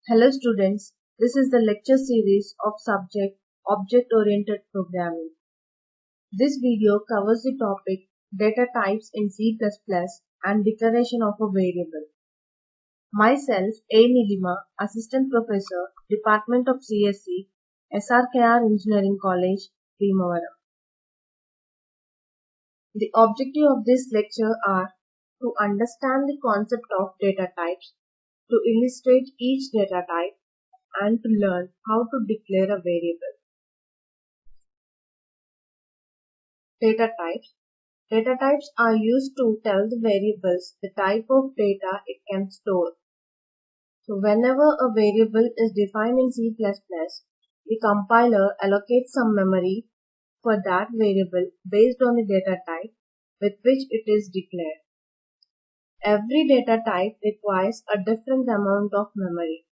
Hello students, this is the lecture series of subject Object-Oriented Programming. This video covers the topic Data Types in C++ and Declaration of a Variable. Myself, A. Nilima, Assistant Professor, Department of CSE, SRKR Engineering College, Bhimavaram. The objective of this lecture are to understand the concept of data types, to illustrate each data type, and to learn how to declare a variable. Data types. Data types are used to tell the variables the type of data it can store. So whenever a variable is defined in C++, the compiler allocates some memory for that variable based on the data type with which it is declared. Every data type requires a different amount of memory.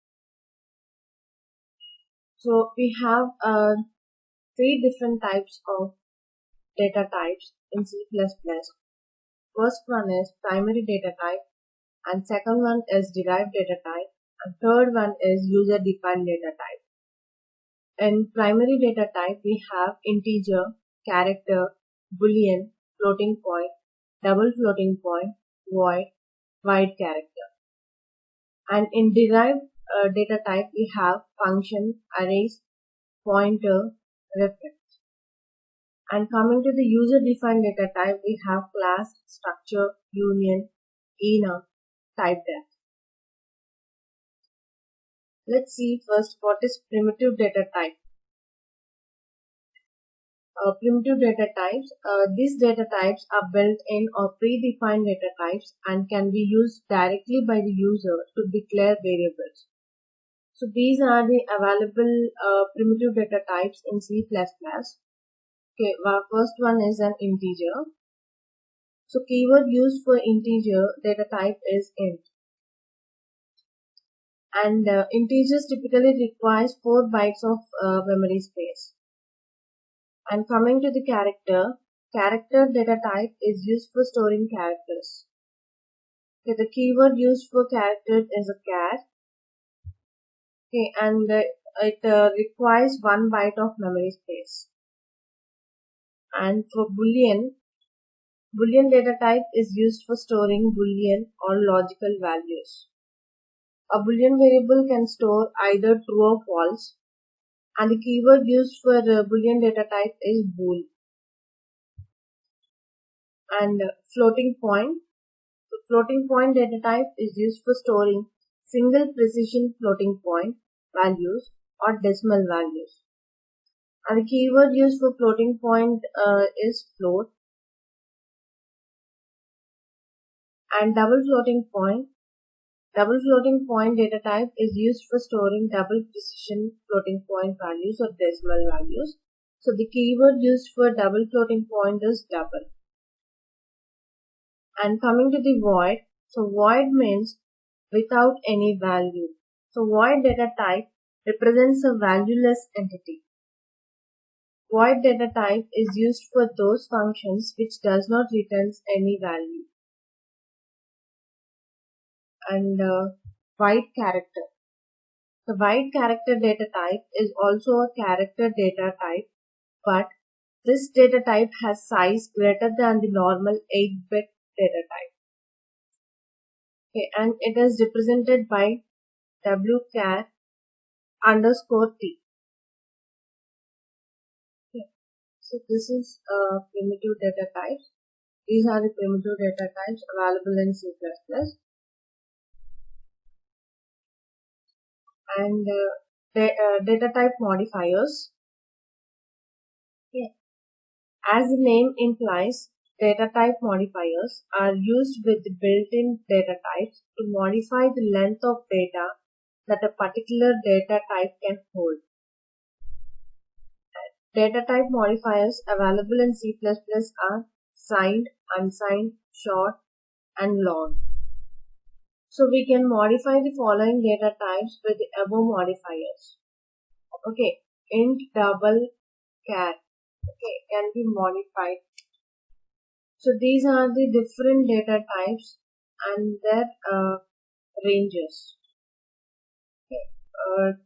So we have three different types of data types in C++. First one is primary data type, and second one is derived data type, and third one is user-defined data type. In primary data type, we have integer, character, boolean, floating point, double floating point, void character. And in derived data type, we have function, arrays, pointer, reference. And coming to the user-defined data type, we have class, structure, union, enum, typedef. Let's see first what is primitive data type. Primitive data types. These data types are built-in or predefined data types and can be used directly by the user to declare variables. So these are the available primitive data types in C++. Okay, our first one is an integer. So keyword used for integer data type is int. And integers typically requires 4 bytes of memory space. And coming to the character data type is used for storing characters. Okay, the keyword used for character is a char. Okay, and it requires 1 byte of memory space. And for boolean data type is used for storing boolean or logical values. A boolean variable can store either true or false, and the keyword used for boolean data type is bool. And floating point. So floating point data type is used for storing single precision floating point values or decimal values. And the keyword used for floating point is float. And double floating point data type is used for storing double precision floating point values or decimal values. So the keyword used for double floating point is double. And coming to the void, so void means without any value. So void data type represents a valueless entity. Void data type is used for those functions which does not return any value. And void character. The void character data type is also a character data type, but this data type has size greater than the normal 8-bit data type. Okay, and it is represented by wchar_t. Okay, so this is primitive data types. These are the primitive data types available in C++. And data type modifiers. Okay. As the name implies, data type modifiers are used with the built-in data types to modify the length of data that a particular data type can hold. Data type modifiers available in C++ are signed, unsigned, short, and long. So we can modify the following data types with the above modifiers. Okay, int, double, char. Okay, can be modified. So these are the different data types and their ranges. Okay.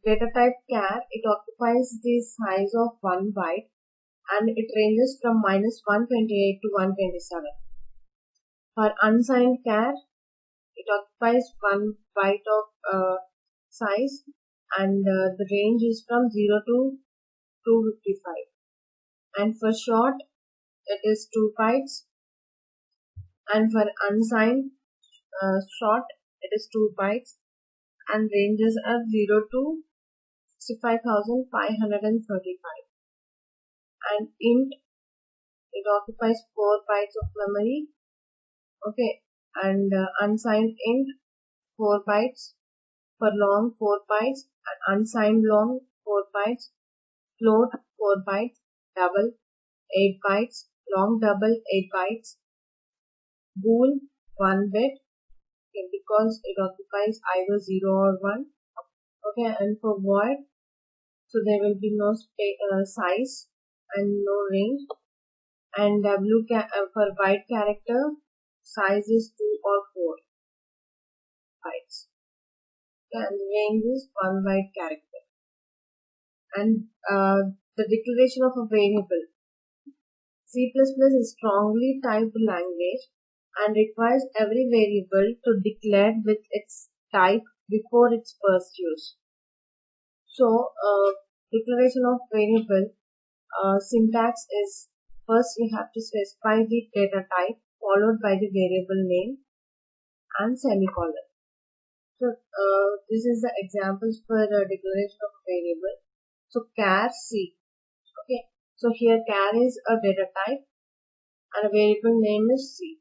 data type char, it occupies the size of 1 byte and it ranges from -128 to 127. For unsigned char, it occupies 1 byte of size and the range is from 0 to 255. And for short, it is 2 bytes, and for unsigned short, it is 2 bytes and ranges are 0 to 65,535. And int, it occupies 4 bytes of memory. Okay, and unsigned int 4 bytes, for long 4 bytes, and unsigned long 4 bytes, float 4 bytes, double 8 bytes, long double 8 bytes, bool 1 bit, okay, because it occupies either 0 or 1. Okay, and for void, so there will be no size and no range. And for byte character, size is 2 or 4 bytes. Okay, and range is 1 byte character. And the declaration of a variable. C++ is strongly typed language and requires every variable to declare with its type before its first use. So, declaration of variable syntax is, first you have to specify the data type followed by the variable name and semicolon. So, this is the examples for the declaration of variable. So, char C. Okay. So, here char is a data type and a variable name is C.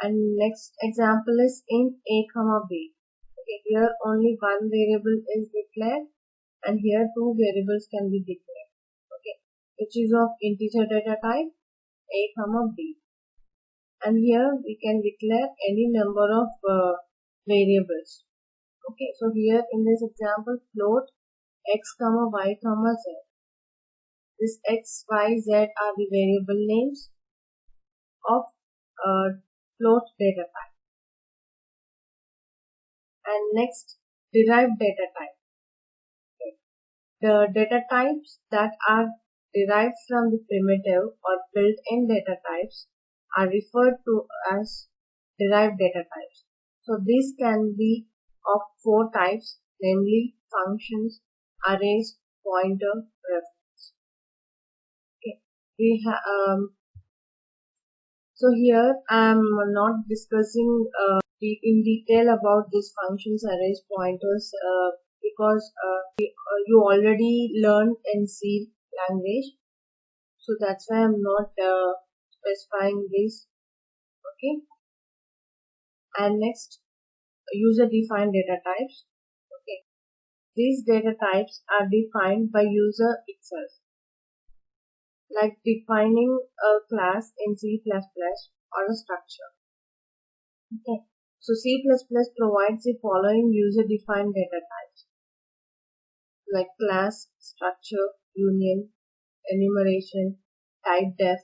And next example is int a comma b. Okay, here only one variable is declared and here two variables can be declared. Okay, which is of integer data type a comma b. And here we can declare any number of variables. Okay, so here in this example, float x comma y comma z. This x, y, z are the variable names of float data type. And next, derived data type. Okay. The data types that are derived from the primitive or built-in data types are referred to as derived data types. So these can be of 4 types, namely functions, arrays, pointer, reference. Okay. So here I am not discussing in detail about these functions, arrays, pointers because you already learned in C language. So that's why I'm not specifying this. Okay. And next, user-defined data types. Okay. These data types are defined by user itself, like defining a class in C++ or a structure. Okay. So C++ provides the following user-defined data types, like class, structure, union, enumeration, typedef.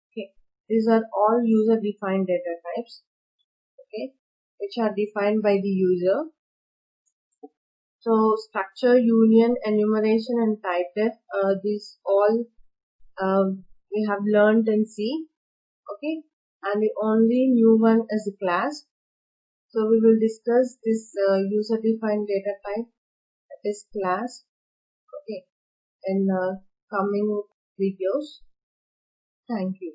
Okay. These are all user-defined data types. Okay, which are defined by the user. So structure, union, enumeration, and typedef, these all we have learned in C. Okay, and the only new one is the class. So we will discuss this user-defined data type, that is class. Okay, in coming videos. Thank you.